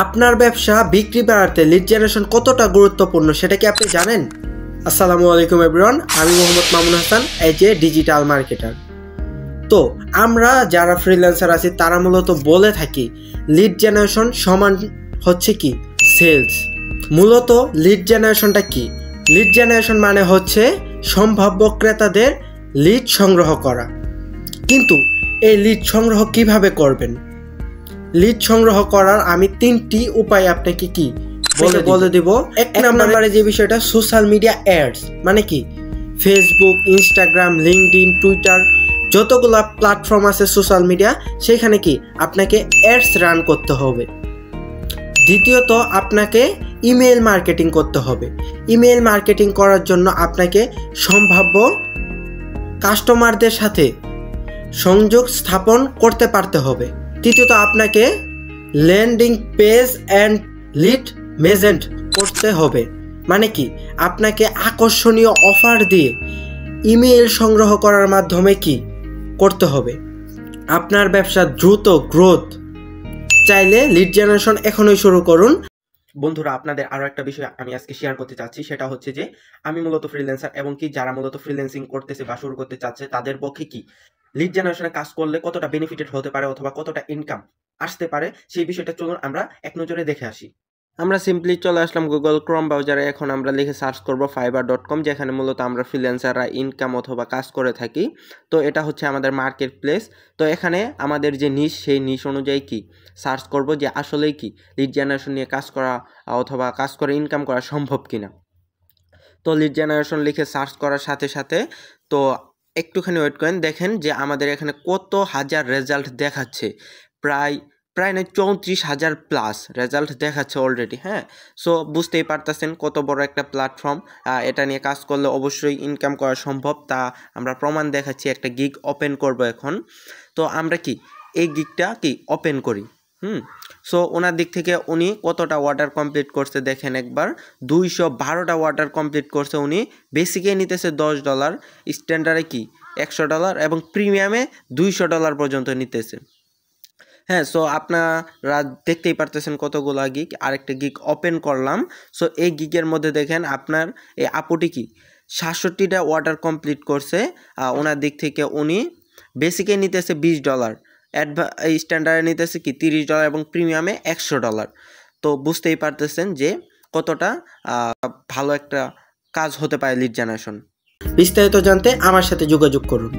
আপনার ব্যবসা বিক্রি বাড়াতে লিড জেনারেশন কতটা গুরুত্বপূর্ণ সেটা কি আপনি জানেন? আসসালামু আলাইকুম এভরিওয়ান, আমি Mohammad Mamun Hasan, as a digital marketer. তো আমরা যারা ফ্রিল্যান্সার আছি তারা মূলত বলে থাকি লিড জেনারেশন সমান হচ্ছে কি সেলস। মূলত লিড জেনারেশনটা কি? লিড জেনারেশন মানে হচ্ছে সম্ভাব্য ক্রেতাদের লিড সংগ্রহ করা। কিন্তু এই লিড সংগ্রহ কিভাবে করবেন? লিড সংগ্রহ করার আমি 3টি উপায় আপনাকে কি বলে দিব। এক নম্বরে যে বিষয়টা সোশ্যাল মিডিয়া অ্যাডস, মানে কি ফেসবুক, ইনস্টাগ্রাম, লিঙ্কডইন, টুইটার, যতগুলো প্ল্যাটফর্ম আছে সোশ্যাল মিডিয়া, সেখানে কি আপনাকে অ্যাডস রান করতে হবে। দ্বিতীয়ত আপনাকে ইমেল মার্কেটিং করতে হবে। ইমেল মার্কেটিং করার জন্য আপনাকে সম্ভাব্য কাস্টমারদের সাথে সংযোগ স্থাপন করতে পারতে হবে। তৃতীয়ত আপনাকে landing page and lead magnet করতে হবে, মানে কি আপনাকে আকর্ষণীয় অফার দিয়ে ইমেল সংগ্রহ করার মাধ্যমে কি করতে হবে। আপনার ব্যবসার দ্রুত গ্রোথ চাইলে লিড জেনারেশন এখনই শুরু করুন। বন্ধুরা, আপনাদের আরও একটা বিষয় আমি আজকে শেয়ার করতে চাচ্ছি, সেটা হচ্ছে যে আমি মূলত ফ্রিল্যান্সার এবং কি যারা মূলত ফ্রিল্যান্সিং করতেছে বা শুরু করতে চাচ্ছে তাদের পক্ষে কি লিড জেনারেশনে কাজ করলে কতটা বেনিফিটেড হতে পারে অথবা কতটা ইনকাম আসতে পারে সেই বিষয়টা চলুন আমরা এক নজরে দেখে আসি। আমরা সিম্পলি চলে আসলাম গুগল ক্রোম ব্রাউজারে। এখন আমরা লিখে সার্চ করব fiverr.com, যেখানে মূলত আমরা ফ্রিল্যান্সাররা ইনকাম অথবা কাজ করে থাকি। তো এটা হচ্ছে আমাদের মার্কেট প্লেস। তো এখানে আমাদের যে নিশ, সেই নিশ অনুযায়ী কি সার্চ করব যে আসলেই কি লিড জেনারেশন নিয়ে কাজ করা অথবা কাজ করে ইনকাম করা সম্ভব কিনা। তো লিড জেনারেশন লিখে সার্চ করার সাথে সাথে তো একটুখানি ওয়েট করেন, দেখেন যে আমাদের এখানে কত হাজার রেজাল্ট দেখাচ্ছে। প্রায় 34,000 প্লাস রেজাল্ট দেখাচ্ছে অলরেডি। হ্যাঁ, সো বুঝতেই পারতেছেন কত বড় একটা প্ল্যাটফর্ম। এটা নিয়ে কাজ করলে অবশ্যই ইনকাম করা সম্ভব, তা আমরা প্রমাণ দেখাচ্ছি। একটা গিগ ওপেন করব এখন। তো আমরা কি এই গিগটা কি ওপেন করি। সো ওনার দিক থেকে উনি কতটা অর্ডার কমপ্লিট করছে দেখেন একবার। 212টা অর্ডার কমপ্লিট করছে উনি। বেসিকে নিতেছে $10, স্ট্যান্ডার্ডে কি $100 এবং প্রিমিয়ামে $200 পর্যন্ত নিতেছে। হ্যাঁ, সো আপনারা দেখতেই পারতেছেন কতগুলো গিগ। আরেকটা গিগ ওপেন করলাম। সো এই গিগের মধ্যে দেখেন আপনার এই আপুটি কি 67টা অর্ডার কমপ্লিট করছে। ওনার দিক থেকে উনি বেসিকে নিতেছে $20, স্ট্যান্ডার্ডে নিতেছে কি $30 এবং প্রিমিয়ামে $100। তো বুঝতেই পারতেছেন যে কতটা ভালো একটা কাজ হতে পারে লিড জেনারেশন। বিস্তারিত জানতে আমার সাথে যোগাযোগ করুন।